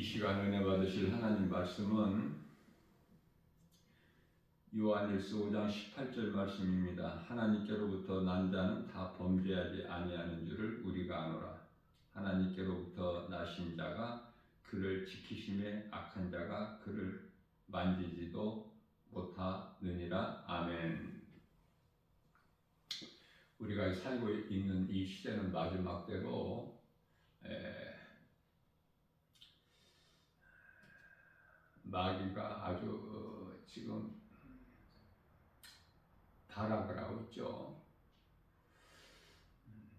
이 시간 은혜 받으실 하나님 말씀은 요한일서 5장 18절 말씀입니다. 하나님께로부터 난 자는 다 범죄하지 아니하는 줄을 우리가 아노라. 하나님께로부터 나신 자가 그를 지키심에 악한 자가 그를 만지지도 못하느니라. 아멘. 우리가 살고 있는 이 시대는 마지막 때로 마귀가 아주 지금 발악을 하고 있죠.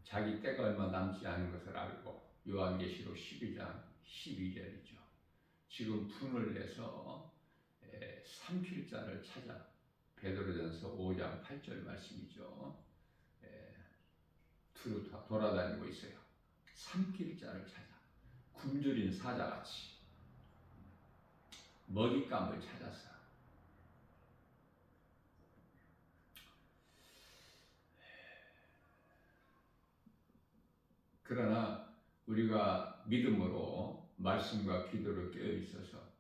자기 때가 얼마 남지 않은 것을 알고 요한계시록 12장 12절이죠. 지금 분을 내서 삼킬 자를 찾아 베드로전서 5장 8절 말씀이죠. 두루 돌아다니고 있어요. 삼킬 자를 찾아 굶주린 사자같이 먹잇감을 찾아서 그러나 우리가 믿음으로 말씀과 기도로 깨어 있어서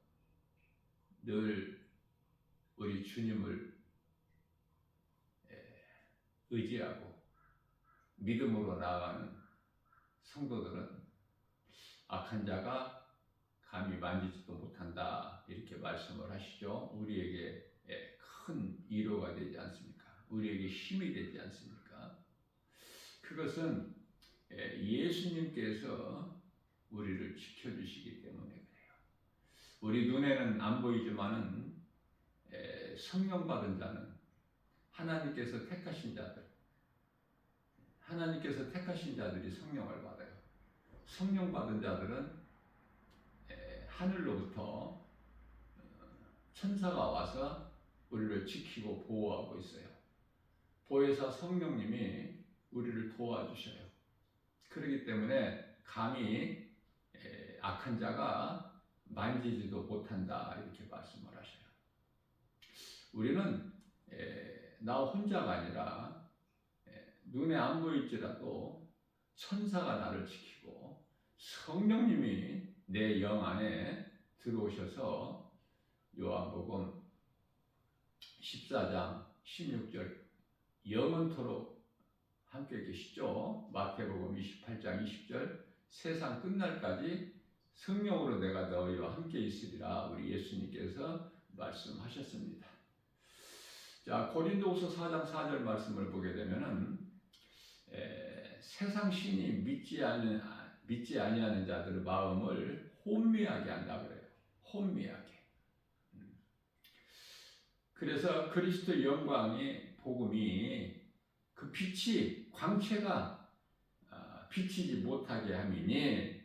늘 우리 주님을 의지하고 믿음으로 나아가는 성도들은 악한 자가 감히 만지지도 못한다 이렇게 말씀을 하시죠. 우리에게 큰 위로가 되지 않습니까? 우리에게 힘이 되지 않습니까? 그것은 예수님께서 우리를 지켜주시기 때문에 그래요. 우리 눈에는 안 보이지만은 성령 받은 자는 하나님께서 택하신 자들, 하나님께서 택하신 자들이 성령을 받아요. 성령 받은 자들은 하늘로부터 천사가 와서 우리를 지키고 보호하고 있어요. 보혜사 성령님이 우리를 도와주셔요. 그렇기 때문에 감히 악한 자가 만지지도 못한다 이렇게 말씀을 하셔요. 우리는 나 혼자가 아니라 눈에 안 보일지라도 천사가 나를 지키고 성령님이 내 영 안에 들어오셔서 요한복음 14장 16절 영원토록 함께 계시죠. 마태복음 28장 20절 세상 끝날까지 성령으로 내가 너희와 함께 있으리라 우리 예수님께서 말씀하셨습니다. 자, 고린도후서 4장 4절 말씀을 보게 되면은 세상 신이 믿지 아니하는 자들의 마음을 혼미하게 한다 그래요. 혼미하게. 그래서 그리스도의 영광의 복음이 그 빛이 광채가 비치지 못하게 함이니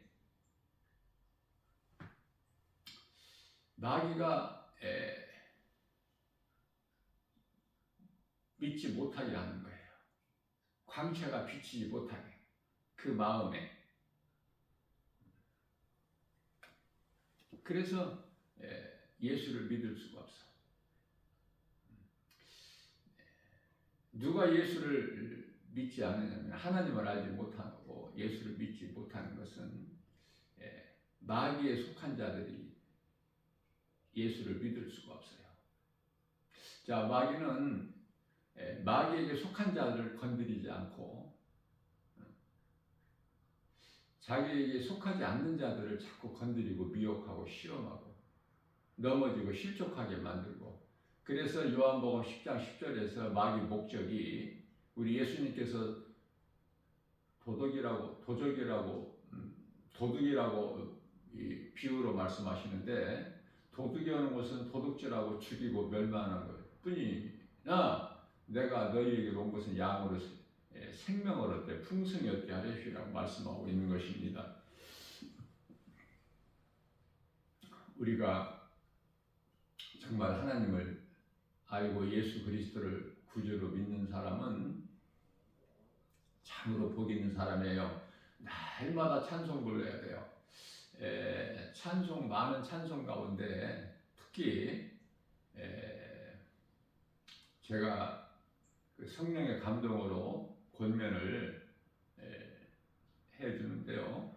마귀가 믿지 못하게 하는 거예요. 광채가 비치지 못하게 그 마음에. 그래서 예수를 믿을 수가 없어. 누가 예수를 믿지 않느냐면 하나님을 알지 못하고 예수를 믿지 못하는 것은 마귀에 속한 자들이 예수를 믿을 수가 없어요. 자, 마귀는 마귀에게 속한 자들을 건드리지 않고 자기에게 속하지 않는 자들을 자꾸 건드리고 미혹하고 시험하고 넘어지고 실족하게 만들고 그래서 요한복음 10장 10절에서 마귀 목적이 우리 예수님께서 도둑이라고 이 비유로 말씀하시는데 도둑이 오는 것은 도둑질하고 죽이고 멸망하는 것 뿐이나 내가 너희에게 온 것은 양으로 생명을 얻되 풍성히 얻게 하려시라고 말씀하고 있는 것입니다. 우리가 정말 하나님을 알고 예수 그리스도를 구주로 믿는 사람은 참으로 복 있는 사람이에요. 날마다 찬송 불러야 돼요. 많은 찬송 가운데 특히 제가 그 성령의 감동으로 권면을 해주는데요.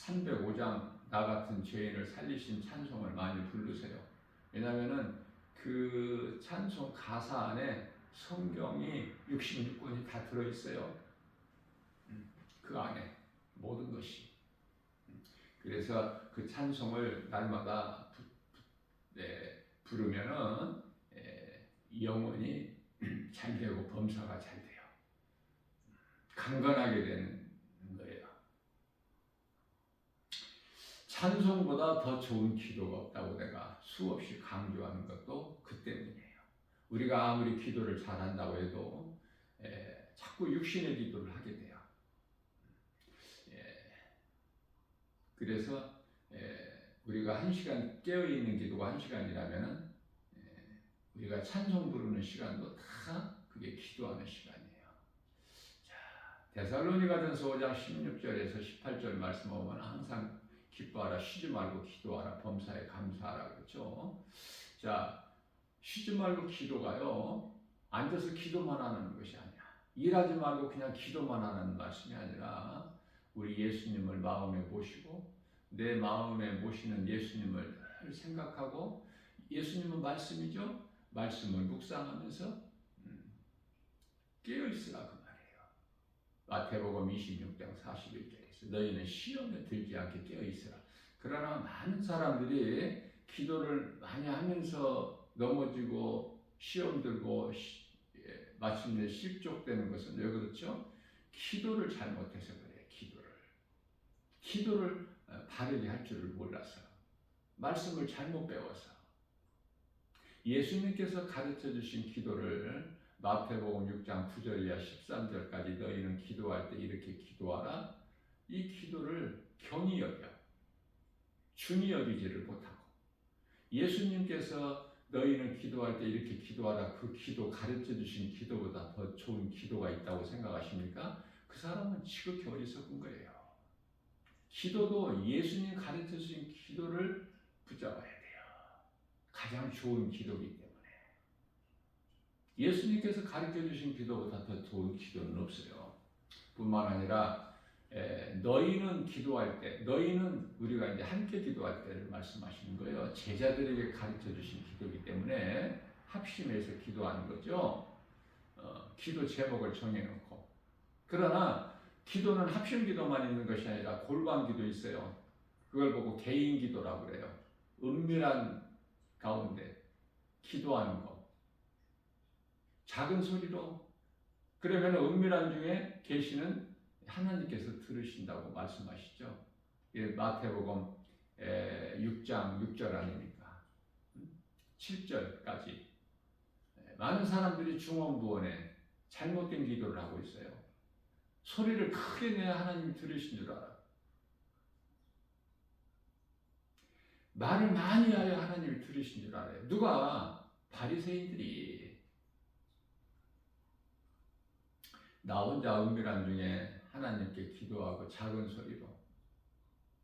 305장 나 같은 죄인을 살리신 찬송을 많이 부르세요. 왜냐하면은 그 찬송 가사 안에 성경이 66권이 다 들어있어요. 그 안에 모든 것이. 그래서 그 찬송을 날마다 부르면은 영혼이 잘 되고 범사가 잘 돼요. 강건하게 되는 거예요. 찬송보다 더 좋은 기도가 없다고 내가 수없이 강조하는 것도 그 때문이에요. 우리가 아무리 기도를 잘한다고 해도 자꾸 육신의 기도를 하게 돼요. 그래서 우리가 1시간 깨어있는 기도가 1시간이라면 우리가 찬송 부르는 시간도 다 그게 기도하는 시간이에요. 자, 데살로니가전서 5장 16절에서 18절 말씀 보면 항상 기뻐하라, 쉬지 말고 기도하라, 범사에 감사하라 그렇죠. 자, 쉬지 말고 기도가요, 앉아서 기도만 하는 것이 아니야. 일하지 말고 그냥 기도만 하는 말씀이 아니라 우리 예수님을 마음에 모시고 내 마음에 모시는 예수님을 늘 생각하고, 예수님은 말씀이죠. 말씀을 묵상하면서 깨어있으라 그 말이에요. 마태복음 26장 41절에서 너희는 시험에 들지 않게 깨어있으라. 그러나 많은 사람들이 기도를 많이 하면서 넘어지고 시험 들고 마침내 실족되는 것은 왜 그렇죠? 기도를 잘못해서 그래요. 기도를 바르게 할 줄을 몰라서, 말씀을 잘못 배워서. 예수님께서 가르쳐 주신 기도를 마태복음 6장 9절 이하 13절까지 너희는 기도할 때 이렇게 기도하라. 이 기도를 경히 여겨 중히 여기지를 못하고, 예수님께서 너희는 기도할 때 이렇게 기도하라, 그 기도 가르쳐 주신 기도보다 더 좋은 기도가 있다고 생각하십니까? 그 사람은 지극히 어리석은 거예요. 기도도 예수님 가르쳐 주신 기도를 붙잡아야 돼요. 가장 좋은 기도이기 때문에. 예수님께서 가르쳐 주신 기도보다 더 좋은 기도는 없어요. 뿐만 아니라 너희는 기도할 때, 너희는 우리가 이제 함께 기도할 때를 말씀하시는 거예요. 제자들에게 가르쳐 주신 기도이기 때문에 합심해서 기도하는 거죠. 기도 제목을 정해놓고. 그러나 기도는 합심 기도만 있는 것이 아니라 골방 기도 있어요. 그걸 보고 개인 기도라고 그래요. 은밀한 가운데 기도하는 것. 작은 소리로. 그러면 은밀한 중에 계시는 하나님께서 들으신다고 말씀하시죠. 마태복음 6장 6절 아닙니까? 7절까지. 많은 사람들이 중언부언에 잘못된 기도를 하고 있어요. 소리를 크게 내야 하나님이 들으신 줄 알아. 말을 많이 하여 하나님이 들으신 줄 알아요. 누가? 바리새인들이. 나 혼자 은밀한 중에 하나님께 기도하고 작은 소리로,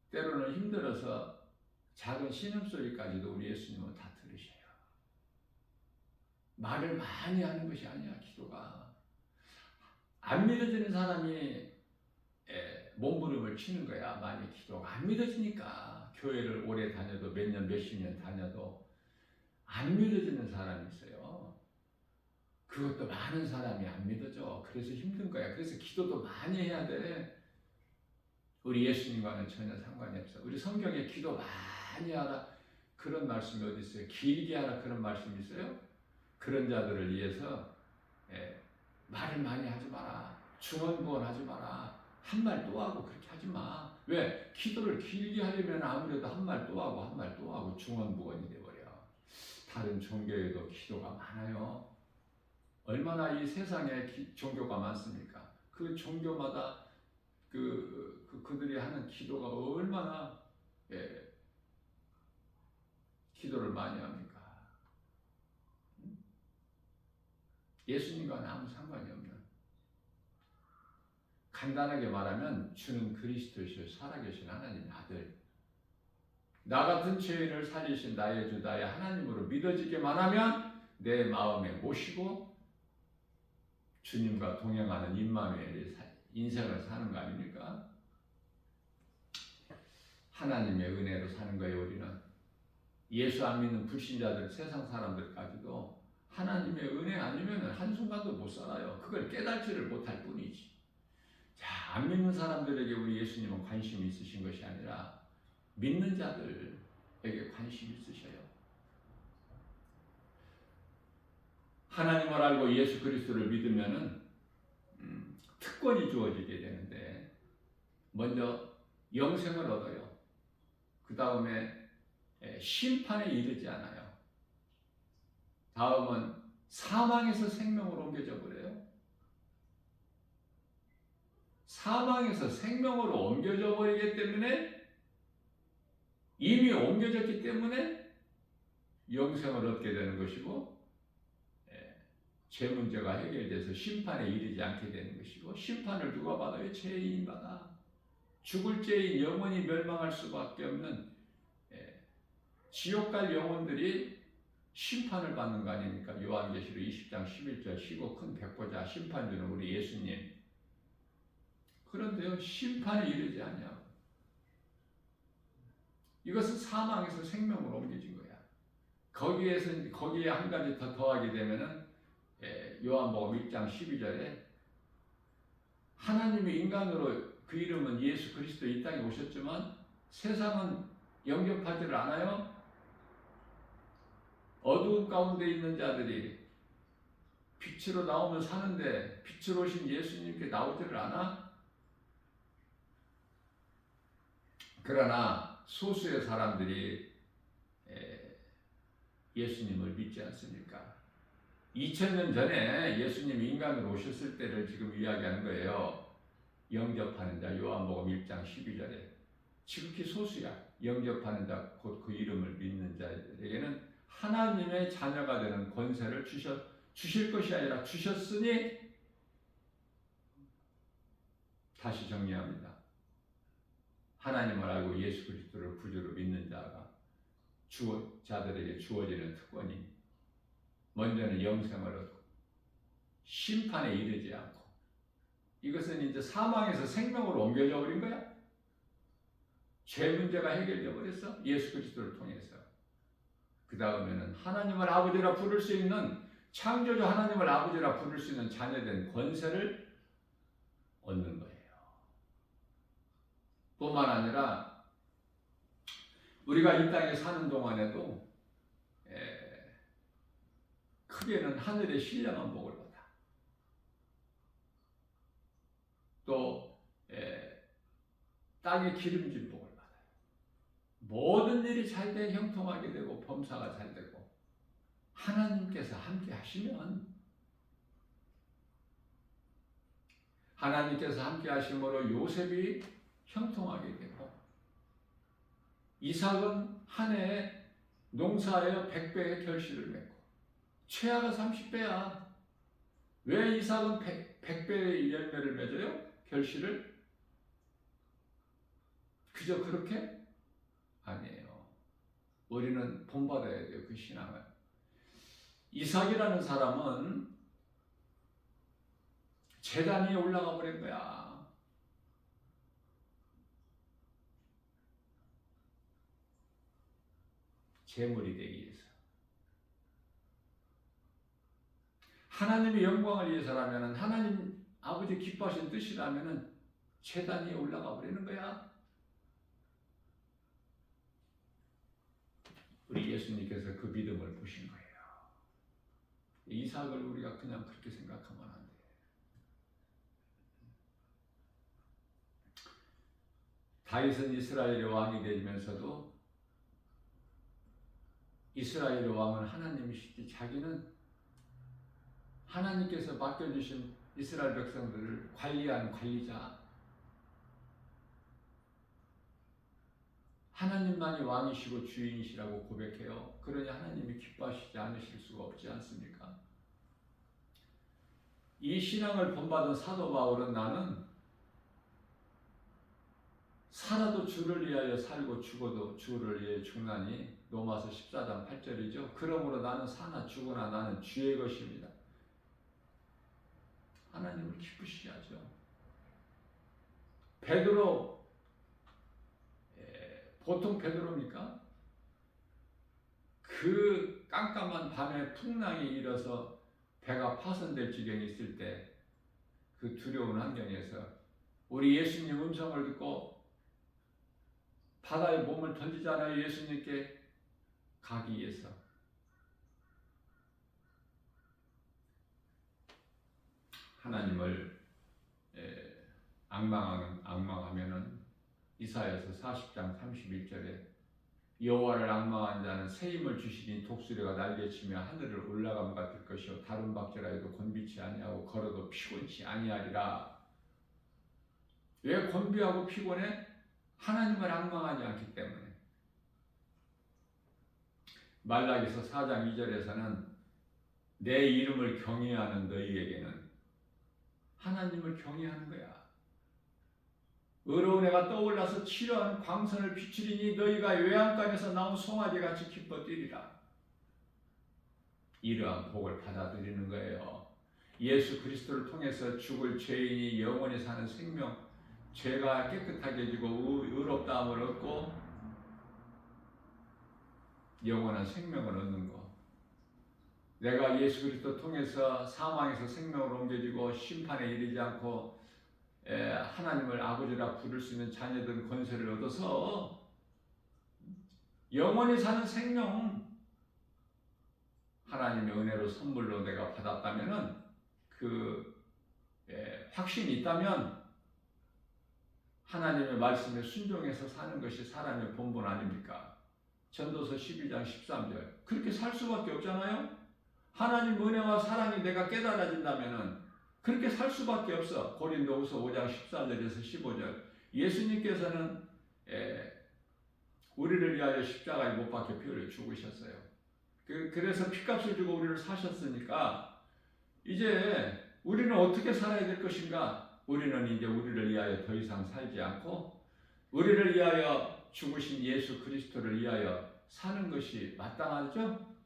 때로는 힘들어서 작은 신음소리까지도 우리 예수님은 다 들으셔요. 말을 많이 하는 것이 아니야, 기도가. 안 믿어지는 사람이 몸부림을 치는 거야. 많이 기도가 안 믿어지니까. 교회를 오래 다녀도 몇 년, 몇십 년 다녀도 안 믿어지는 사람이 있어요. 그것도 많은 사람이 안 믿어져. 그래서 힘든 거야. 그래서 기도도 많이 해야 돼. 우리 예수님과는 전혀 상관이 없어. 우리 성경에 기도 많이 하라 그런 말씀이 어디 있어요? 길게 하라 그런 말씀이 있어요? 그런 자들을 위해서 말을 많이 하지 마라. 중언부언하지 마라. 한 말 또 하고 그렇게 하지 마. 왜? 기도를 길게 하려면 아무래도 한 말 또 하고 한 말 또 하고 중언부언이 돼버려. 다른 종교에도 기도가 많아요. 얼마나 이 세상에 종교가 많습니까? 그 종교마다 그들이 하는 기도가 얼마나 기도를 많이 합니까? 예수님과는 아무 상관이 없는, 간단하게 말하면 주는 그리스도시요 살아계신 하나님의 아들, 나 같은 죄인을 살리신 나의 주 나의 하나님으로 믿어지기만 하면 내 마음에 모시고 주님과 동행하는 임마누엘의 인생을 사는 거 아닙니까? 하나님의 은혜로 사는 거예요. 우리는 예수 안 믿는 불신자들, 세상 사람들까지도 하나님의 은혜 아니면 한순간도 못 살아요. 그걸 깨닫지를 못할 뿐이지. 자, 안 믿는 사람들에게 우리 예수님은 관심이 있으신 것이 아니라 믿는 자들에게 관심이 있으셔요. 하나님을 알고 예수 그리스도를 믿으면은 특권이 주어지게 되는데, 먼저 영생을 얻어요. 그 다음에 심판에 이르지 않아요. 다음은 사망에서 생명으로 옮겨져 버려요. 사망에서 생명으로 옮겨져 버리기 때문에, 이미 옮겨졌기 때문에 영생을 얻게 되는 것이고, 죄 문제가 해결돼서 심판에 이르지 않게 되는 것이고, 심판을 누가 받아요? 죄인이 받아. 죽을 죄인, 영원히 멸망할 수밖에 없는 지옥 갈 영혼들이 심판을 받는 거 아닙니까? 요한계시록 20장 11절 쉬고 큰 백보자 심판주는 우리 예수님. 그런데요, 심판에 이르지 않냐고. 이것은 사망에서 생명으로 옮겨진 거야. 거기에 한 가지 더 더하게 되면은 요한복음 1장 12절에 하나님이 인간으로, 그 이름은 예수 그리스도, 이 땅에 오셨지만 세상은 영접하지를 않아요. 어두운 가운데 있는 자들이 빛으로 나오면 사는데 빛으로 오신 예수님께 나오지를 않아. 그러나 소수의 사람들이 예수님을 믿지 않습니까? 2000년 전에 예수님이 인간으로 오셨을 때를 지금 이야기하는 거예요. 영접하는 자, 요한복음 1장 12절에 지극히 소수야. 영접하는 자, 곧 그 이름을 믿는 자에게는 하나님의 자녀가 되는 권세를 주실 것이 아니라 주셨으니, 다시 정리합니다. 하나님을 알고 예수 그리스도를 구주로 믿는 자들에게 주어지는 특권이, 먼저는 영생을 얻고 심판에 이르지 않고, 이것은 이제 사망에서 생명으로 옮겨져 버린 거야. 죄 문제가 해결되어 버렸어. 예수 그리스도를 통해서. 그 다음에는 하나님을 아버지라 부를 수 있는, 창조주 하나님을 아버지라 부를 수 있는 자녀된 권세를 얻는 거예요. 뿐만 아니라 우리가 이 땅에 사는 동안에도 크게는 하늘의 신령한 복을 받아. 또 땅의 기름진 복을 받아요. 모든 일이 잘 돼 형통하게 되고 범사가 잘 되고, 하나님께서 함께 하시면, 하나님께서 함께 하심으로 요셉이 형통하게 되고, 이삭은 한 해에 농사하여 100배의 결실을 맺고, 최하가 30배야. 왜 이삭은 100배의 열매를 맺어요? 결실을? 그저 그렇게? 아니에요. 우리는 본받아야 돼요, 그 신앙을. 이삭이라는 사람은 제단 위에 올라가 버린 거야. 제물이 되기 위해서. 하나님의 영광을 위해서라면, 하나님 아버지 기뻐하신 뜻이라면 제단 위에 올라가 버리는 거야. 우리 예수님께서 그 믿음을 보신 거예요. 이삭을 우리가 그냥 그렇게 생각하면 안 돼. 다윗은 이스라엘의 왕이 되면서도, 이스라엘의 왕은 하나님이시지, 자기는 하나님께서 맡겨주신 이스라엘 백성들을 관리한 관리자, 하나님만이 왕이시고 주인이시라고 고백해요. 그러니 하나님이 기뻐하시지 않으실 수가 없지 않습니까? 이 신앙을 본받은 사도 바울은, 나는 살아도 주를 위하여 살고 죽어도 주를 위해 죽나니, 로마서 14장 8절이죠. 그러므로 나는 사나 죽으나 나는 주의 것입니다. 하나님을 기쁘시게 하죠. 베드로 보통 베드로입니까? 그 깜깜한 밤에 풍랑이 일어서 배가 파손될 지경이 있을 때 그 두려운 환경에서 우리 예수님 음성을 듣고 바다에 몸을 던지잖아요. 예수님께 가기 위해서. 하나님을 앙망하면은 이사야서 40장 31절에 여호와를 앙망하는 자는 새 힘을 주시니 독수리가 날개치며 하늘을 올라감 같을 것이요 다른 박질하여도 곤비치 아니하고 걸어도 피곤치 아니하리라. 왜 곤비하고 피곤해? 하나님을 앙망하지 않기 때문에. 말라기서 4장 2절에서는 내 이름을 경외하는 너희에게는 하나님을 경외하는 거야. 의로운 애가 떠올라서 치러한 광선을 비추리니 너희가 외양간에서 나온 송아지같이 기뻐 뛰리라. 이러한 복을 받아들이는 거예요. 예수 그리스도를 통해서 죽을 죄인이 영원히 사는 생명, 죄가 깨끗하게 해지고 의롭다함을 얻고 영원한 생명을 얻는 것. 내가 예수 그리스도 통해서 사망에서 생명으로 옮겨지고 심판에 이르지 않고 하나님을 아버지라 부를 수 있는 자녀된 권세를 얻어서 영원히 사는 생명, 하나님의 은혜로 선물로 내가 받았다면은 그 확신이 있다면 하나님의 말씀에 순종해서 사는 것이 사람의 본분 아닙니까? 전도서 12장 13절. 그렇게 살 수밖에 없잖아요. 하나님 은혜와 사랑이 내가 깨달아진다면은 그렇게 살 수밖에 없어. 고린도후서 5장 14절에서 15절. 예수님께서는 우리를 위하여 십자가에 못 박혀 피 흘려 죽으셨어요. 그래서 피값을 주고 우리를 사셨으니까 이제 우리는 어떻게 살아야 될 것인가? 우리는 이제 우리를 위하여 더 이상 살지 않고 우리를 위하여 죽으신 예수 그리스도를 위하여 사는 것이 마땅하죠?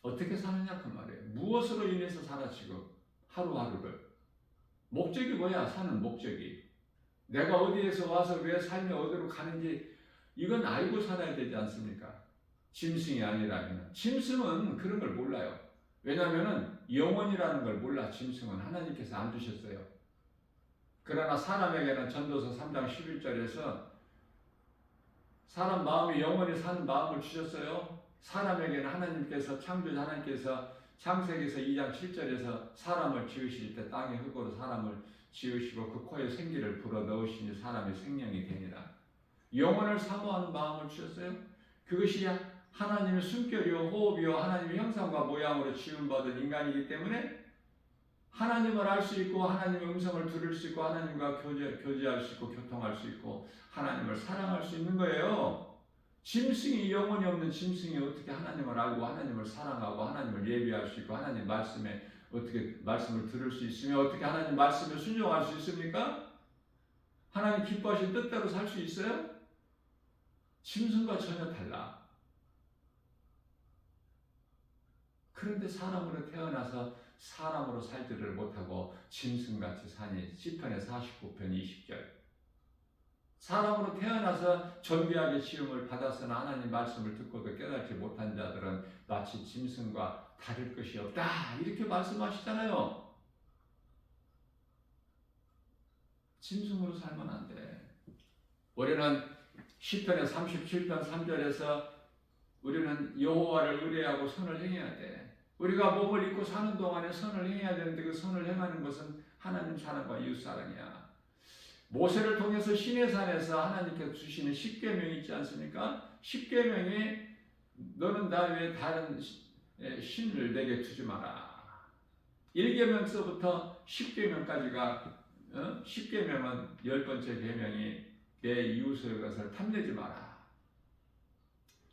어떻게 사느냐 그 말이에요. 무엇으로 인해서 살아 지금 하루하루를. 목적이 뭐야? 사는 목적이. 내가 어디에서 와서 왜 살며 어디로 가는지 이건 알고 살아야 되지 않습니까? 짐승이 아니라면. 짐승은 그런 걸 몰라요. 왜냐하면 영원이라는 걸 몰라. 짐승은 하나님께서 안 주셨어요. 그러나 사람에게는 전도서 3장 11절에서 사람 마음이 영원히 사는 마음을 주셨어요. 사람에게는 하나님께서 창조자 하나님께서 창세기에서 2장 7절에서 사람을 지으실 때 땅의 흙으로 사람을 지으시고 그 코에 생기를 불어 넣으시니 사람이 생명이 되니라. 영혼을 사모하는 마음을 주셨어요. 그것이 하나님의 숨결이요 호흡이요 하나님의 형상과 모양으로 지음받은 인간이기 때문에 하나님을 알 수 있고 하나님의 음성을 들을 수 있고 하나님과 교제할 수 있고 교통할 수 있고 하나님을 사랑할 수 있는 거예요. 짐승이 영혼이 없는 짐승이 어떻게 하나님을 알고 하나님을 사랑하고 하나님을 예비할 수 있고 하나님 말씀에 어떻게 말씀을 들을 수 있으며 어떻게 하나님 말씀에 순종할 수 있습니까? 하나님 기뻐하신 뜻대로 살 수 있어요? 짐승과 전혀 달라. 그런데 사람으로 태어나서 사람으로 살지를 못하고 짐승같이 사니 시편의 49편 20절. 사람으로 태어나서 존귀하게 시험을 받았으나 하나님 말씀을 듣고도 깨닫지 못한 자들은 마치 짐승과 다를 것이 없다. 이렇게 말씀하시잖아요. 짐승으로 살면 안 돼. 우리는 시편의 37편 3절에서 우리는 여호와를 의뢰하고 선을 행해야 돼. 우리가 몸을 입고 사는 동안에 선을 행해야 되는데 그 선을 행하는 것은 하나님 사랑과 이웃 사랑이야. 모세를 통해서 시내산에서 하나님께서 주시는 십계명이 있지 않습니까? 십계명이 너는 나 외에 다른 신을 내게 두지 마라. 1계명서부터 10계명까지가 10계명은 10번째 계명이 내 이웃의 것을 탐내지 마라.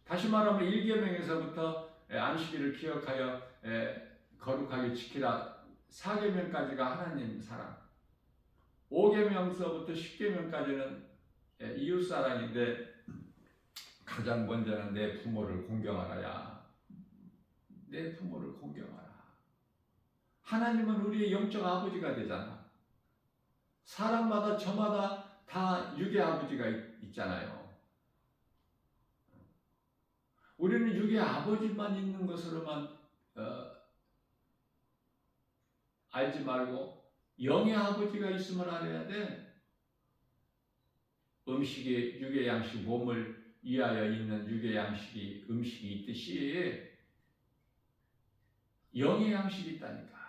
다시 말하면 1계명에서부터 안식일을 기억하여 거룩하게 지키라. 4계명까지가 하나님 사랑. 5계명서부터 10계명까지는 이웃사랑인데 가장 먼저는 내 부모를 공경하라야. 내 부모를 공경하라. 하나님은 우리의 영적 아버지가 되잖아. 사람마다 저마다 다 육의 아버지가 있잖아요. 우리는 육의 아버지만 있는 것으로만 알지 말고 영의 아버지가 있음을 알아야 돼. 음식이 육의 양식, 몸을 위하여 있는 육의 양식이 음식이 있듯이 영의 양식이 있다니까.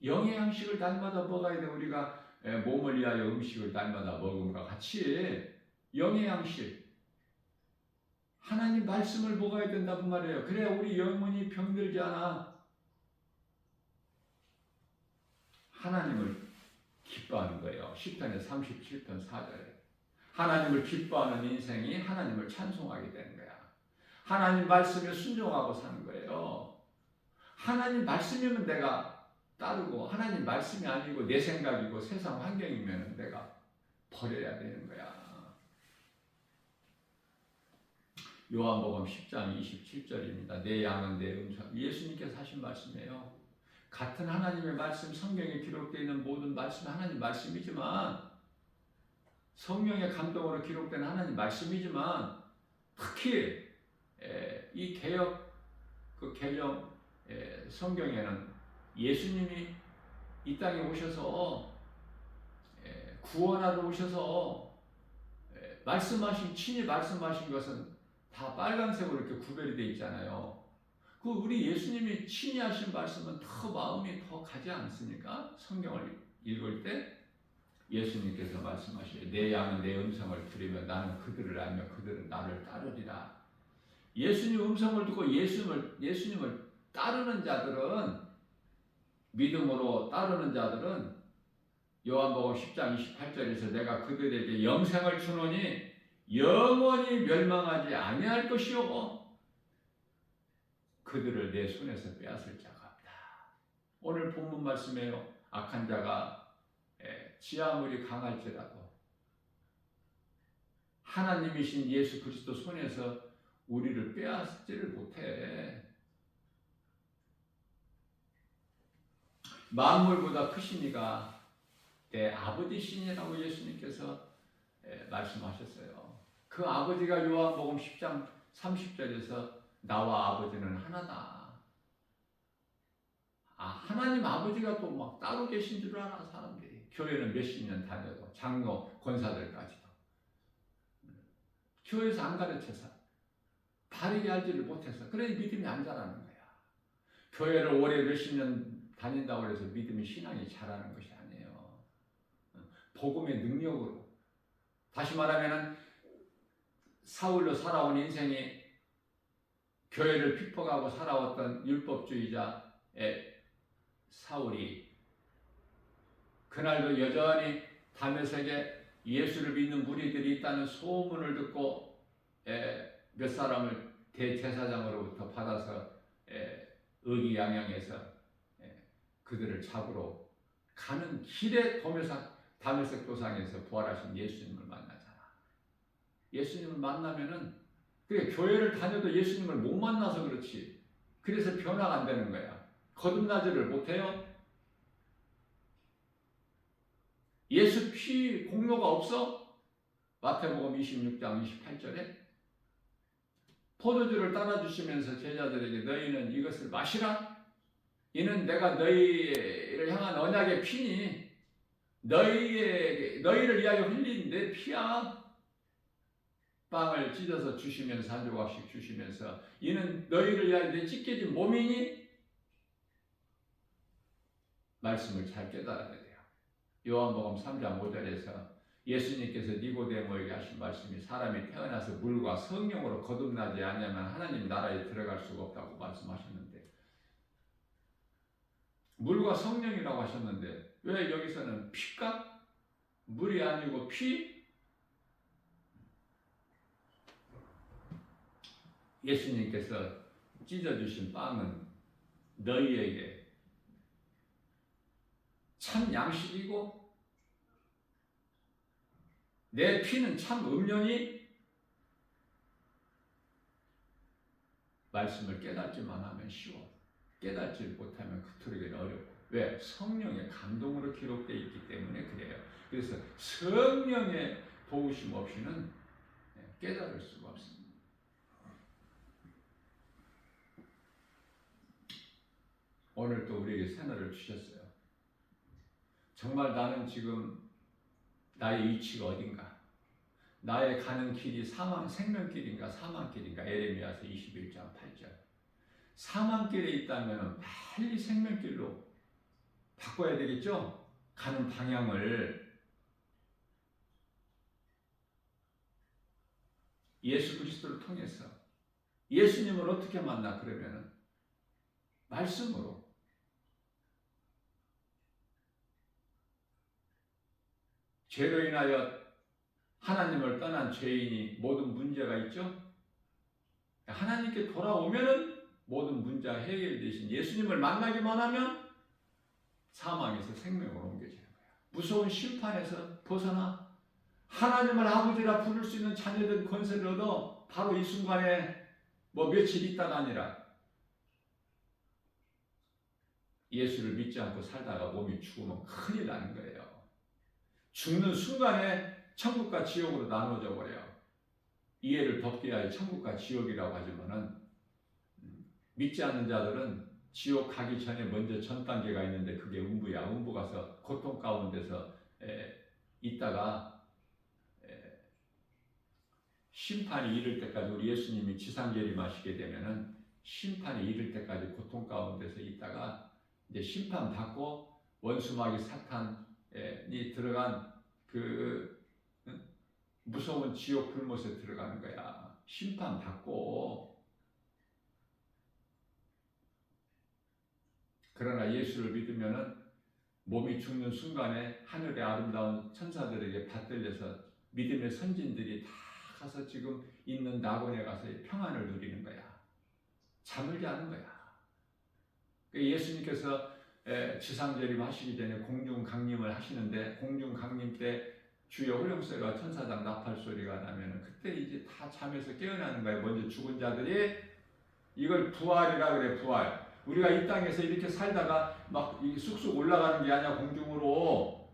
영의 양식을 날마다 먹어야 돼. 우리가 몸을 위하여 음식을 날마다 먹음과 같이 영의 양식, 하나님 말씀을 먹어야 된다고 말이에요. 그래야 우리 영혼이 병들지 않아. 하나님을 기뻐하는 거예요. 시편의 37편 4절에 하나님을 기뻐하는 인생이 하나님을 찬송하게 되는 거야. 하나님 말씀에 순종하고 사는 거예요. 하나님 말씀이면 내가 따르고, 하나님 말씀이 아니고 내 생각이고 세상 환경이면 내가 버려야 되는 거야. 요한복음 10장 27절입니다. 내 양은 내 음성. 예수님께서 하신 말씀이에요. 같은 하나님의 말씀, 성경에 기록되어 있는 모든 말씀은 하나님 말씀이지만, 성령의 감동으로 기록된 하나님 말씀이지만, 특히 이 개역 개정 성경에는 예수님이 이 땅에 오셔서 구원하러 오셔서 말씀하신, 친히 말씀하신 것은 다 빨간색으로 이렇게 구별이 되어 있잖아요. 그 우리 예수님이 친히 하신 말씀은 더 마음이 더 가지 않습니까? 성경을 읽을 때 예수님께서 말씀하시되 내 양은 내 음성을 들으며 나는 그들을 알며 그들은 나를 따르리라. 예수님 음성을 듣고 예수님을 따르는 자들은, 믿음으로 따르는 자들은 요한복음 10장 28절에서 내가 그들에게 영생을 주노니 영원히 멸망하지 아니할 것이요 그들을 내 손에서 빼앗을 자가 없다. 오늘 본문 말씀에요. 악한 자가 지 아무리 강할지라도 하나님이신 예수 그리스도 손에서 우리를 빼앗지를 못해. 만물보다 크시니가 내 아버지시니라고 예수님께서 말씀하셨어요. 그 아버지가 요한복음 10장 30절에서 나와 아버지는 하나다. 하나님 아버지가 또 막 따로 계신 줄 알아, 사람들이. 교회는 몇십 년 다녀도, 장로, 권사들까지도. 교회에서 안 가르쳐서, 바르게 알지를 못해서, 그래 믿음이 안 자라는 거야. 교회를 오래 몇십 년 다닌다고 해서 믿음이, 신앙이 자라는 것이 아니에요. 복음의 능력으로. 다시 말하면 사울로 살아온 인생이 교회를 핍박하고 살아왔던 율법주의자의 사울이 그날도 여전히 다메섹에 예수를 믿는 무리들이 있다는 소문을 듣고 몇 사람을 대제사장으로부터 받아서 의기양양해서 그들을 잡으러 가는 길에 다메섹 도상에서 부활하신 예수님을 만나잖아. 예수님을 만나면은, 그래 교회를 다녀도 예수님을 못 만나서 그렇지. 그래서 변화가 안 되는 거야. 거듭나지를 못해요. 예수 피 공로가 없어? 마태복음 26장 28절에 포도주를 따라주시면서 제자들에게 너희는 이것을 마시라. 이는 내가 너희를 향한 언약의 피니 너희를 위하여 흘린 내 피야. 빵을 찢어서 주시면서 한 조각씩 주시면서 이는 너희를 위하여 내 찢겨진 몸이니. 말씀을 잘 깨달아야 돼요. 요한복음 3장 5절에서 예수님께서 니고데모에게 하신 말씀이 사람이 태어나서 물과 성령으로 거듭나지 않으면 하나님 나라에 들어갈 수가 없다고 말씀하셨는데, 물과 성령이라고 하셨는데 왜 여기서는 피가? 물이 아니고 피? 예수님께서 찢어주신 빵은 너희에게 참 양식이고 내 피는 참 음료니. 말씀을 깨닫지만 하면 쉬워. 깨닫지 못하면 그토록은 어렵고. 왜? 성령의 감동으로 기록되어 있기 때문에 그래요. 그래서 성령의 도우심 없이는 깨달을 수가 없습니다. 오늘 또 우리에게 새날을 주셨어요. 정말 나는 지금 나의 위치가 어딘가? 나의 가는 길이 생명길인가 사망길인가? 에레미야서 21장 8절. 사망길에 있다면 빨리 생명길로 바꿔야 되겠죠? 가는 방향을. 예수 그리스도를 통해서. 예수님을 어떻게 만나? 그러면은 말씀으로. 죄로 인하여 하나님을 떠난 죄인이 모든 문제가 있죠? 하나님께 돌아오면은 모든 문제가 해결되신 예수님을 만나기만 하면 사망에서 생명으로 옮겨지는 거야. 무서운 심판에서 벗어나 하나님을 아버지라 부를 수 있는 자녀된 권세를 얻어 바로 이 순간에 며칠 있다가 아니라 예수를 믿지 않고 살다가 몸이 죽으면 큰일 나는 거예요. 죽는 순간에 천국과 지옥으로 나눠져 버려요. 이해를 덮게 하여 천국과 지옥이라고 하지만은 믿지 않는 자들은 지옥 가기 전에 먼저 전 단계가 있는데 그게 음부야. 음부 가서 고통 가운데서 있다가 심판이 이를 때까지 우리 예수님이 지상재림하시게 되면은 심판이 이를 때까지 고통 가운데서 있다가 이제 심판 받고 원수마귀 사탄이 들어간 그 무서운 지옥 불못에 들어가는 거야. 심판 받고. 그러나 예수를 믿으면은 몸이 죽는 순간에 하늘의 아름다운 천사들에게 받들려서 믿음의 선진들이 다 가서 지금 있는 낙원에 가서 평안을 누리는 거야. 잠을 자는 거야. 예수님께서 지상재림 하시기 전에 공중 강림을 하시는데 공중 강림 때 주여 호령소리와 천사장 나팔 소리가 나면은 그때 이제 다 잠에서 깨어나는 거예요. 먼저 죽은 자들이. 이걸 부활이라 그래. 부활. 우리가 이 땅에서 이렇게 살다가 막 쑥쑥 올라가는 게 아니야. 공중으로.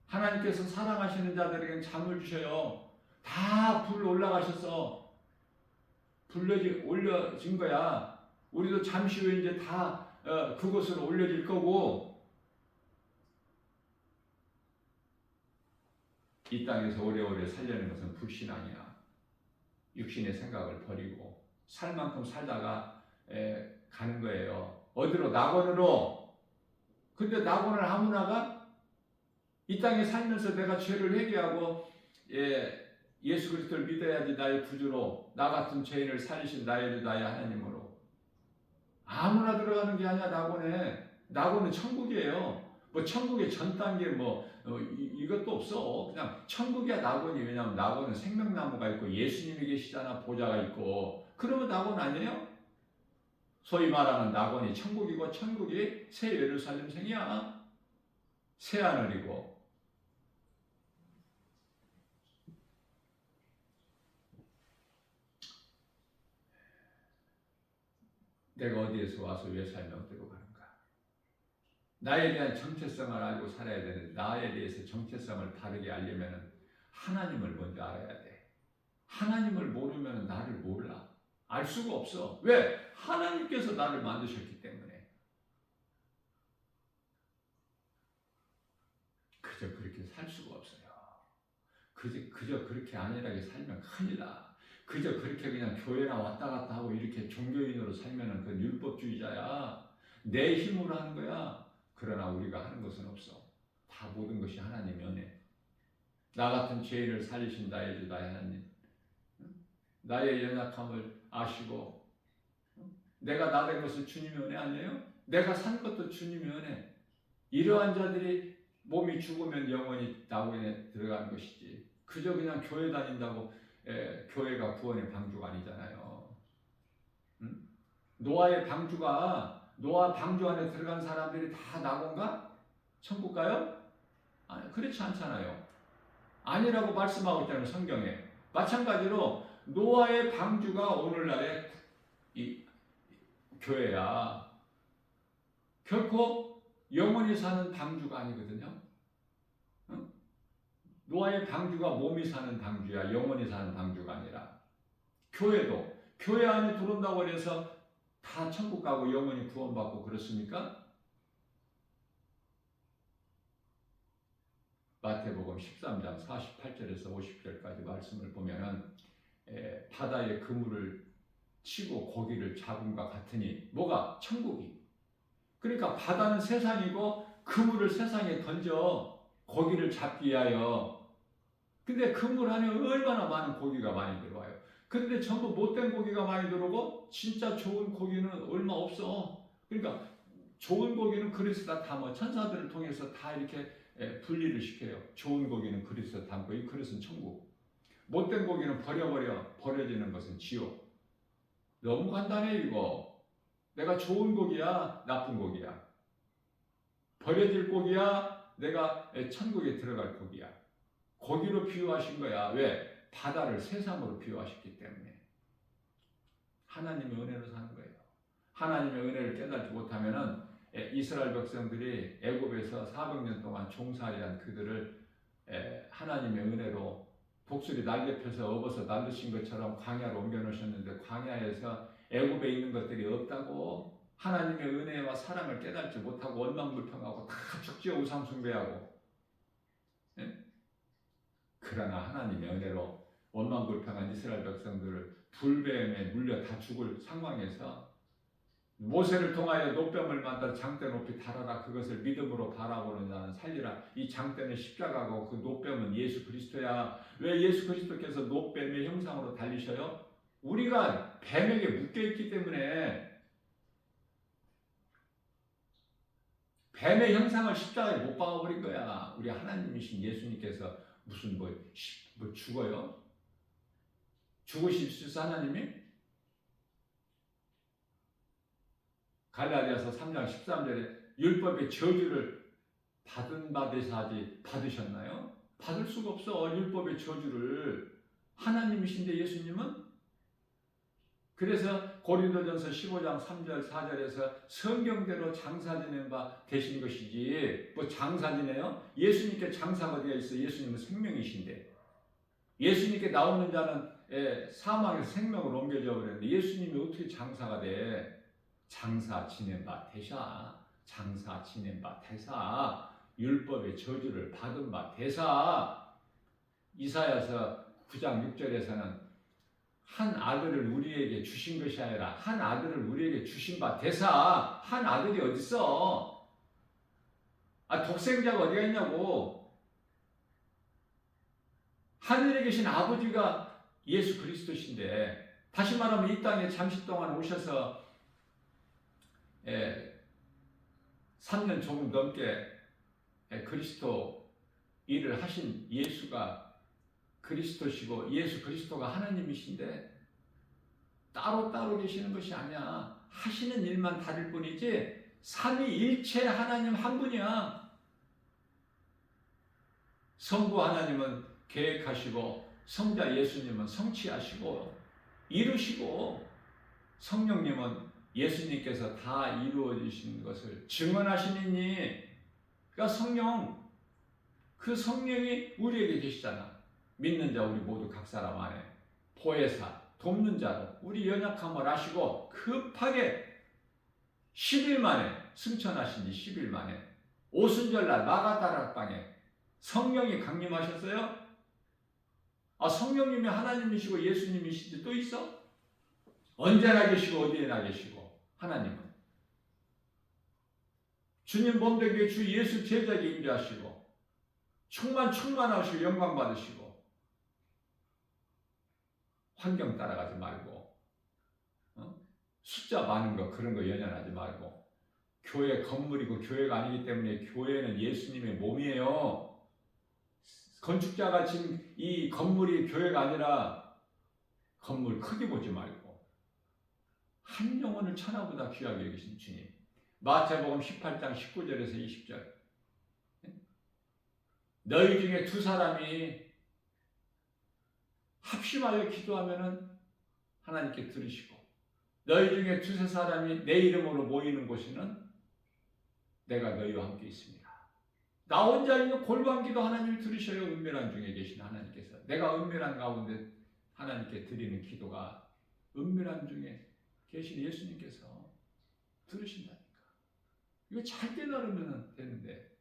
하나님께서 사랑하시는 자들에게는 잠을 주셔요. 다 불 올라가셔서 올려진 거야. 우리도 잠시 후에 이제 다 그곳으로 올려질 거고. 이 땅에서 오래오래 살려는 것은 불신앙이야. 육신의 생각을 버리고 살 만큼 살다가 가는 거예요. 어디로? 낙원으로. 근데 낙원을 아무나 가? 이 땅에 살면서 내가 죄를 회개하고 예수 그리스도를 믿어야지 나의 구주로, 나 같은 죄인을 살리신 나의 주 나의 하나님으로. 아무나 들어가는 게 아니야. 낙원에. 낙원은 천국이에요. 천국의 전 단계 이것도 없어. 그냥 천국이야. 낙원이. 왜냐하면 낙원은 생명나무가 있고 예수님이 계시잖아. 보좌가 있고. 그러면 낙원 아니에요? 소위 말하는 낙원이 천국이고 천국이 새 예루살렘생이야. 새 하늘이고. 내가 어디에서 와서 왜 살며 어디로 가는가? 나에 대한 정체성을 알고 살아야 되는데 나에 대해서 정체성을 바르게 알려면 하나님을 먼저 알아야 돼. 하나님을 모르면 나를 몰라. 알 수가 없어. 왜? 하나님께서 나를 만드셨기 때문에. 그저 그렇게 살 수가 없어요. 그저 그렇게 안일하게 살면 큰일 나. 그저 그렇게 그냥 교회나 왔다 갔다 하고 이렇게 종교인으로 살면은 그건 율법주의자야. 내 힘으로 하는 거야. 그러나 우리가 하는 것은 없어. 다 모든 것이 하나님의 은혜. 나 같은 죄인을 살리신 나의 주 나의 하나님. 나의 연약함을 아시고 내가 나 된 것은 주님의 은혜 아니에요? 내가 산 것도 주님의 은혜. 이러한 자들이 몸이 죽으면 영원히 낙원에 들어가는 것이지. 그저 그냥 교회 다닌다고 교회가 구원의 방주가 아니잖아요. 응? 노아 방주 안에 들어간 사람들이 다 낙원가? 천국 가요? 아니, 그렇지 않잖아요. 아니라고 말씀하고 있다는 성경에. 마찬가지로 노아의 방주가 오늘날의 이 교회야. 결코 영원히 사는 방주가 아니거든요. 응? 노아의 방주가 몸이 사는 방주야. 영원히 사는 방주가 아니라. 교회도 교회 안에 들어온다고 해서 다 천국 가고 영원히 구원받고 그렇습니까? 마태복음 13장 48절에서 50절까지 말씀을 보면은 바다에 그물을 치고 고기를 잡음과 같으니 뭐가? 천국이. 그러니까 바다는 세상이고 그물을 세상에 던져 고기를 잡기 위하여. 근데 그물 안에 얼마나 많은 고기가 많이 들어와요. 근데 전부 못된 고기가 많이 들어오고 진짜 좋은 고기는 얼마 없어. 그러니까 좋은 고기는 그릇에다 담아 천사들을 통해서 다 이렇게 분리를 시켜요. 좋은 고기는 그릇에 담고 이 그릇은 천국. 못된 고기는 버려지는 것은 지옥. 너무 간단해 이거. 내가 좋은 고기야, 나쁜 고기야. 버려질 고기야, 내가 천국에 들어갈 고기야. 고기로 비유하신 거야. 왜? 바다를 세상으로 비유하셨기 때문에. 하나님의 은혜로 사는 거예요. 하나님의 은혜를 깨닫지 못하면은 이스라엘 백성들이 애굽에서 400년 동안 종살이한 그들을 하나님의 은혜로 독수리 날개 펴서 업어서 날르신 것처럼 광야로 옮겨놓으셨는데 광야에서 애굽에 있는 것들이 없다고 하나님의 은혜와 사랑을 깨닫지 못하고 원망불평하고 다 축제 우상 숭배하고. 그러나 하나님의 은혜로 원망불평한 이스라엘 백성들을 불뱀에 물려 다 죽을 상황에서 모세를 통하여 노뱀을 만들어 장대 높이 달아라. 그것을 믿음으로 바라보는 자는 살리라. 이 장대는 십자가고 그 노뱀은 예수 그리스도야. 왜 예수 그리스도께서 노뱀의 형상으로 달리셔요? 우리가 뱀에게 묶여있기 때문에. 뱀의 형상을 십자가에 못 박아버린 거야. 우리 하나님이신 예수님께서 무슨 뭐 죽어요? 죽으실 수 있어 하나님이? 갈라디아서 3장 13절에 율법의 저주를 받은 바 되사지 받으셨나요? 받을 수가 없어. 율법의 저주를. 하나님이신데 예수님은? 그래서 고린도전서 15장 3절 4절에서 성경대로 장사 지낸 바 되신 것이지 뭐 장사 지내요? 예수님께 장사가 어디가 있어? 예수님은 생명이신데. 예수님께 나오는 자는 사망에서 생명으로 옮겨져 버렸는데 예수님이 어떻게 장사가 돼? 장사 지낸 바 되사. 장사 지낸 바 되사. 율법의 저주를 받은 바 되사. 이사야서 9장 6절에서는 한 아들을 우리에게 주신 것이 아니라 한 아들을 우리에게 주신 바 되사. 한 아들이 어디 있어? 독생자가 어디가 있냐고. 하늘에 계신 아버지가 예수 그리스도신데, 다시 말하면 이 땅에 잠시 동안 오셔서 3년 조금 넘게 그리스도 일을 하신 예수가 그리스도시고 예수 그리스도가 하나님이신데 따로 계시는 것이 아니야. 하시는 일만 다를 뿐이지 삼위일체 하나님 한 분이야. 성부 하나님은 계획하시고 성자 예수님은 성취하시고 이루시고 성령님은 예수님께서 다 이루어지신 것을 증언하시느니. 그러니까 성령, 그 성령이 우리에게 계시잖아. 믿는 자 우리 모두 각 사람 안에 보혜사 돕는 자로 우리 연약함을 아시고 급하게 10일 만에 승천하신 지 10일 만에 오순절날 마가다락방에 성령이 강림하셨어요. 성령님이 하나님이시고 예수님이시지 또 있어? 언제나 계시고 어디에나 계시고. 하나님은 주님 몸되게 주 예수 제자에게 임재하시고 충만하시고 영광 받으시고. 환경 따라가지 말고 숫자 많은 거 그런 거 연연하지 말고. 교회 건물이고 교회가 아니기 때문에 교회는 예수님의 몸이에요. 건축자가 지금 이 건물이 교회가 아니라 건물 크게 보지 말고 한 영혼을 천하보다 귀하게 여기신 주님. 마태복음 18장 19절에서 20절. 너희 중에 두 사람이 합심하여 기도하면은 하나님께 들으시고 너희 중에 두세 사람이 내 이름으로 모이는 곳에는 내가 너희와 함께 있습니다. 나 혼자 있는 골방 기도 하나님이 들으셔요. 은밀한 중에 계신 하나님께서. 내가 은밀한 가운데 하나님께 드리는 기도가 은밀한 중에 계신 예수님께서 들으신다니까. 이거 잘 깨달으면 되는데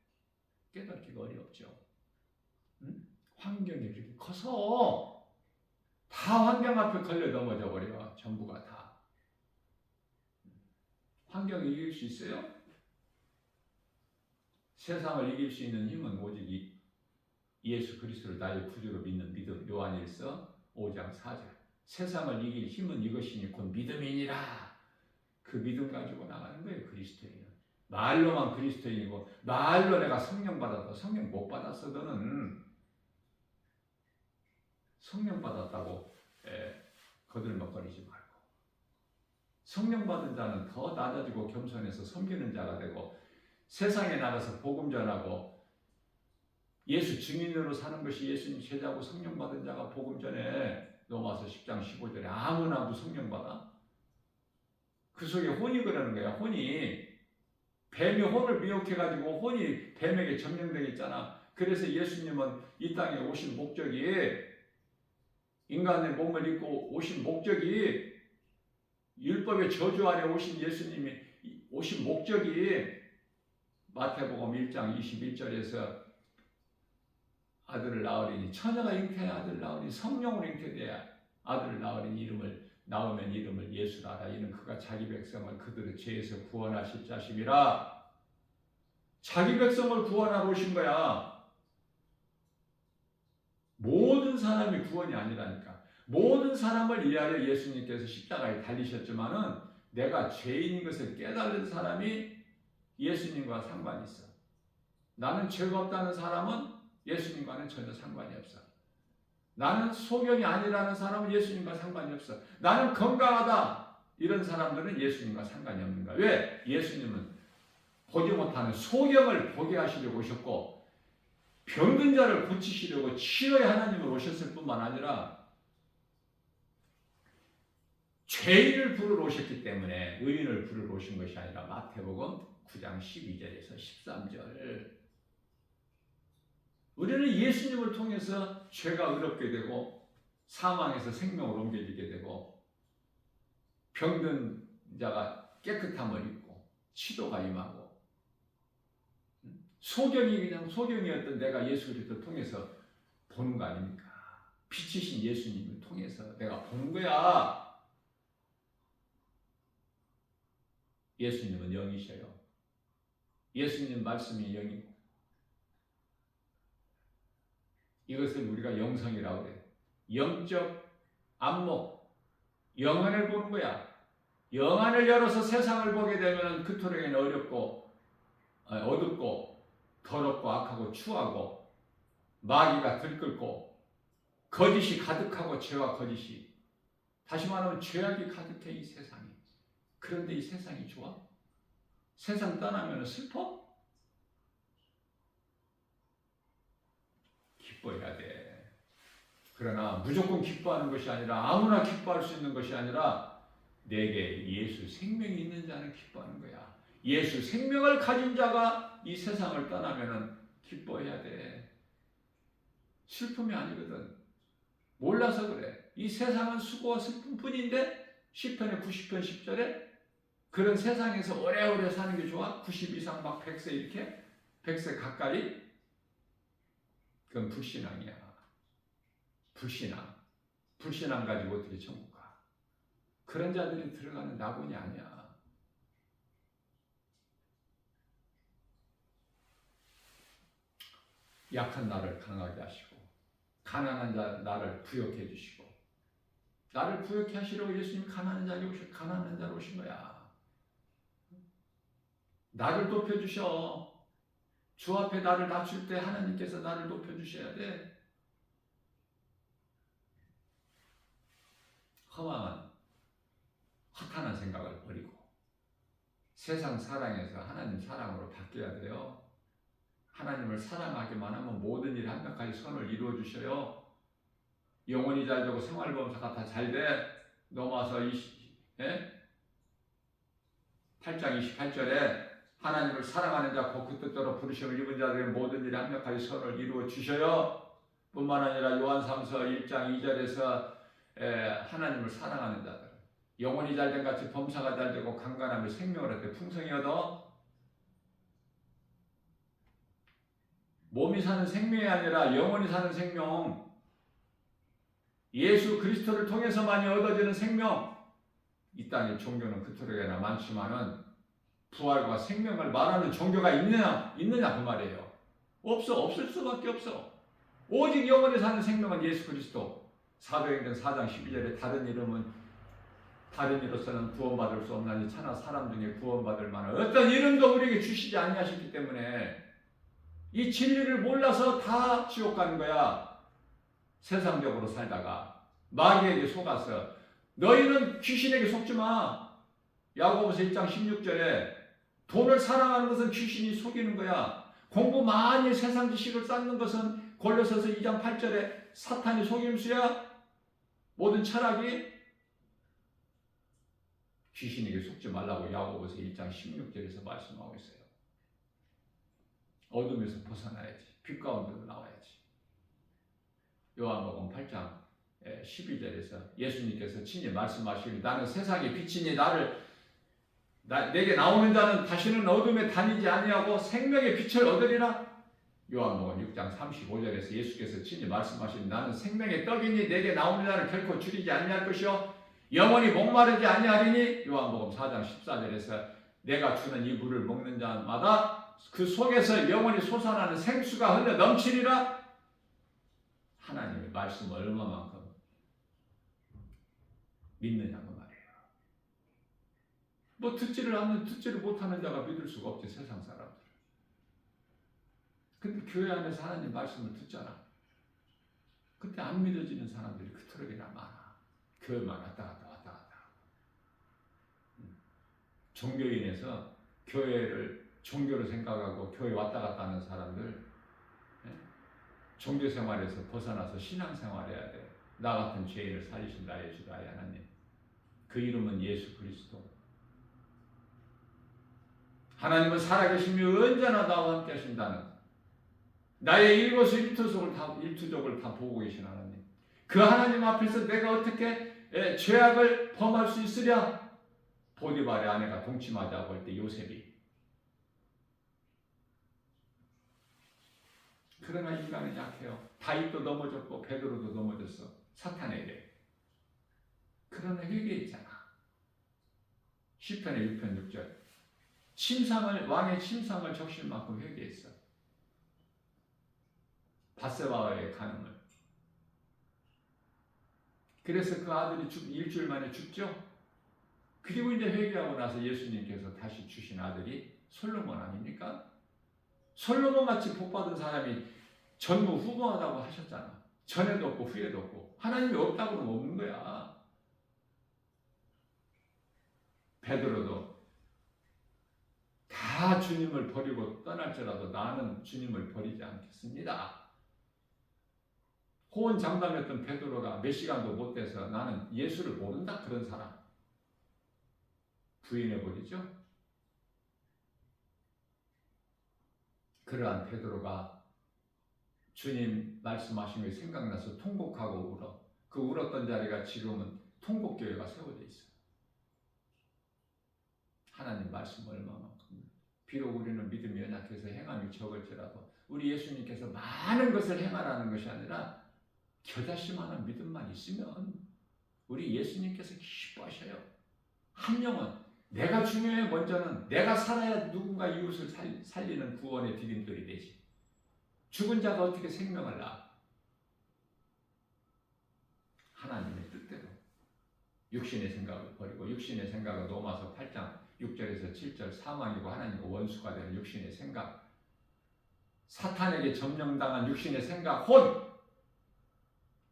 깨닫기가 어렵죠. 응? 환경이 이렇게 커서 다 환경 앞에 걸려 넘어져 버려. 전부가 다. 환경을 이길 수 있어요? 세상을 이길 수 있는 힘은 오직 예수 그리스도를 나의 구주로 믿는 믿음. 요한일서 5장 4절. 세상을 이길 힘은 이것이니 곧 믿음이니라. 그 믿음 가지고 나가는 거예요. 그리스도인은. 말로만 그리스도인이고 말로 내가 성령 받았다. 성령 못 받았어. 너는 성령 받았다고 거들먹거리지 말고. 성령 받은 자는 더 낮아지고 겸손해서 섬기는 자가 되고 세상에 나가서 복음 전하고 예수 증인으로 사는 것이 예수님 제자고 성령 받은 자가 복음 전에 로마서 10장 15절에 아무나 성령 받아? 그 속에 혼이 그러는 거야. 혼이 뱀이 혼을 미혹해가지고 혼이 뱀에게 점령되어 있잖아. 그래서 예수님은 이 땅에 오신 목적이 인간의 몸을 입고 오신 목적이 율법의 저주 아래 오신 예수님이 오신 목적이 마태복음 1장 21절에서 아들을 낳으리니 처녀가 잉태해 아들을 낳으니 성령으로 잉태돼야 아들을 낳으리니 이름을 나오면 이름을 예수라 하라. 이는 그가 자기 백성을 그들의 죄에서 구원하실 자심이라. 자기 백성을 구원하러 오신 거야. 모든 사람이 구원이 아니라니까. 모든 사람을 위하여 예수님께서 십자가에 달리셨지만은 내가 죄인인 것을 깨달은 사람이 예수님과 상관이 있어. 나는 죄가 없다는 사람은 예수님과는 전혀 상관이 없어. 나는 소경이 아니라는 사람은 예수님과 상관이 없어. 나는 건강하다. 이런 사람들은 예수님과 상관이 없는 거야. 왜? 예수님은 보지 못하는 소경을 보게 하시려고 오셨고 병든 자를 고치시려고 치료의 하나님을 오셨을 뿐만 아니라 죄인을 부르러 오셨기 때문에 의인을 부르러 오신 것이 아니라 마태복음 9장 12절에서 13절 우리는 예수님을 통해서 죄가 의롭게 되고 사망에서 생명으로 옮겨지게 되고 병든 자가 깨끗함을 입고 치도가 임하고 소경이 그냥 소경이었던 내가 예수 그리스도를 통해서 보는 거 아닙니까? 빛이신 예수님을 통해서 내가 보는 거야. 예수님은 영이셔요. 예수님 말씀이 영이고 이것을 우리가 영성이라고 그래요. 영적 안목, 영안을 보는 거야. 영안을 열어서 세상을 보게 되면 그토록에는 어둡고 더럽고 악하고 추하고 마귀가 들끓고 거짓이 가득하고 죄와 거짓이 다시 말하면 죄악이 가득해 이 세상이. 그런데 이 세상이 좋아? 세상 떠나면 슬퍼? 기뻐해야 돼. 그러나 무조건 기뻐하는 것이 아니라 아무나 기뻐할 수 있는 것이 아니라 내게 예수 생명이 있는 자는 기뻐하는 거야. 예수 생명을 가진 자가 이 세상을 떠나면 기뻐해야 돼. 슬픔이 아니거든. 몰라서 그래. 이 세상은 수고와 슬픔뿐인데 시편의 90편 10절에 그런 세상에서 오래오래 사는 게 좋아? 90 이상 막 100세 이렇게? 100세 가까이? 그건 불신앙이야. 불신앙 가지고 어떻게 천국 가? 그런 자들이 들어가는 낙원이 아니야. 약한 나를 강하게 하시고 가난한 자 나를 부욕해 주시고 나를 부욕해 하시려고 예수님이 가난한 자로 오신 거야. 나를 높여주셔. 주 앞에 나를 낮출 때 하나님께서 나를 높여주셔야 돼. 허탄한 생각을 버리고 세상 사랑에서 하나님 사랑으로 바뀌어야 돼요. 하나님을 사랑하기만 하면 모든 일이 완벽하게 선을 이루어 주셔요. 영혼이 잘 되고 생활범사가 다 잘 돼. 넘어와서 8장 28절에 하나님을 사랑하는 자 곧 그 뜻대로 부르심을 입은 자들의 모든 일에 합력하여 선을 이루어 주셔요. 뿐만 아니라 요한삼서 1장 2절에서 하나님을 사랑하는 자들 영혼이 잘된 같이 범사가 잘되고 강건하며 생명을 얻되 풍성히 얻어. 몸이 사는 생명이 아니라 영혼이 사는 생명, 예수 그리스도를 통해서만이 얻어지는 생명. 이 땅의 종교는 그토록이나 많지만은 부활과 생명을 말하는 종교가 있느냐 그 말이에요. 없을 수밖에 없어. 오직 영원히 사는 생명은 예수 그리스도. 사도행전 4장 12절에 다른 이로서는 구원받을 수 없나니 차나 사람 중에 구원받을 만한 어떤 이름도 우리에게 주시지 아니하셨기 때문에 이 진리를 몰라서 다 지옥 가는 거야. 세상적으로 살다가 마귀에게 속아서. 너희는 귀신에게 속지 마. 야고보서 1장 16절에 돈을 사랑하는 것은 귀신이 속이는 거야. 공부 많이 세상 지식을 쌓는 것은 골로새서 2장 8절에 사탄이 속임수야. 모든 철학이. 귀신에게 속지 말라고 야고보서 1장 16절에서 말씀하고 있어요. 어둠에서 벗어나야지. 빛 가운데로 나와야지. 요한복음 8장 12절에서 예수님께서 친히 말씀하시기를 나는 세상의 빛이니 내게 나오는 자는 다시는 어둠에 다니지 아니하고 생명의 빛을 얻으리라. 요한복음 6장 35절에서 예수께서 친히 말씀하시기를 나는 생명의 떡이니 내게 나오는 자는 결코 줄이지 아니할 것이요 영원히 목마르지 아니하리니. 요한복음 4장 14절에서 내가 주는 이 물을 먹는 자마다 그 속에서 영원히 솟아나는 생수가 흘러 넘치리라. 하나님의 말씀을 얼마만큼 믿느냐고 말이에요. 뭐 듣지를 못하는 자가 믿을 수가 없지, 세상 사람들. 근데 교회 안에서 하나님 말씀을 듣잖아. 그때 안 믿어지는 사람들이 그토록이나 많아. 교회만 왔다 갔다. 종교인에서 교회를 종교로 생각하고 교회 왔다 갔다 하는 사람들, 종교 생활에서 벗어나서 신앙 생활해야 돼. 나 같은 죄인을 살리신 나의 주 나의 하나님. 그 이름은 예수 그리스도. 하나님은 살아계시며 언제나 나와 함께 하신다는 나의 일투족을 다 보고 계신 하나님. 그 하나님 앞에서 내가 어떻게 죄악을 범할 수 있으랴? 보디발의 아내가 동침하자고 할 때 요셉이. 그러나 인간은 약해요. 다윗도 넘어졌고 베드로도 넘어졌어. 사탄에게. 그러나 회개했잖아. 시편의 6편 6절. 왕의 침상을 적실 만큼 회개했어. 바세바와의 간음을. 그래서 그 아들이 일주일 만에 죽죠. 그리고 이제 회개하고 나서 예수님께서 다시 주신 아들이 솔로몬 아닙니까? 솔로몬 같이 복받은 사람이 전무후무하다고 하셨잖아. 전에도 없고 후에도 없고. 하나님이 없다고 그러면 없는 거야. 베드로도 다 주님을 버리고 떠날지라도 나는 주님을 버리지 않겠습니다. 호언장담했던 베드로가 몇 시간도 못 돼서 나는 예수를 모른다 그런 사람 부인해버리죠. 그러한 베드로가 주님 말씀하신 게 생각나서 통곡하고 울어. 그 울었던 자리가 지금은 통곡교회가 세워져 있어요. 하나님 말씀 얼마만큼. 비록 우리는 믿음이 연약해서 행함이 적을지라도 우리 예수님께서 많은 것을 행하라는 것이 아니라 겨자씨만한 믿음만 있으면 우리 예수님께서 기뻐하셔요. 한 영혼, 내가 중요해. 먼저는 내가 살아야 누군가 이웃을 살리는 구원의 디딤돌이 되지. 죽은 자가 어떻게 생명을 낳아? 하나님의 뜻대로 육신의 생각을 버리고 육신의 생각은 로마서 8장 6절에서 7절 사망이고 하나님과 원수가 되는 육신의 생각, 사탄에게 점령당한 육신의 생각, 혼,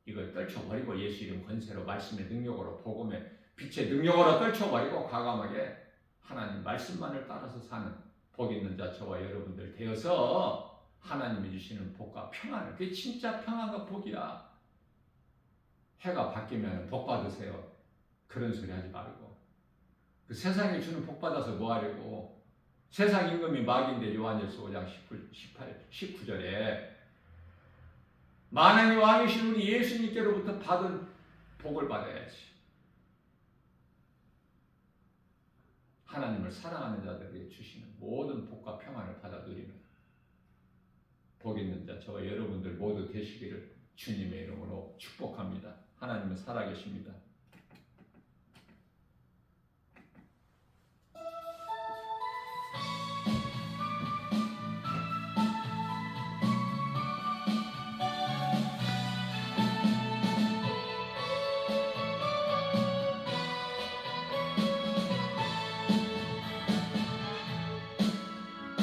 이걸 떨쳐버리고 예수 이름 권세로 말씀의 능력으로 복음의 빛의 능력으로 떨쳐버리고 과감하게 하나님 말씀만을 따라서 사는 복 있는 자 저와 여러분들 되어서 하나님이 주시는 복과 평안을, 그게 진짜 평안과 복이야. 해가 바뀌면 복 받으세요. 그런 소리 하지 말고 그 세상에 주는 복 받아서 뭐 하려고. 세상 임금이 마귀인데 요한일서 5장 19절에 만왕의 왕이신 우리 예수님께로부터 받은 복을 받아야지. 하나님을 사랑하는 자들에게 주시는 모든 복과 평안을 받아 누리는 복 있는 자 저와 여러분들 모두 되시기를 주님의 이름으로 축복합니다. 하나님은 살아계십니다.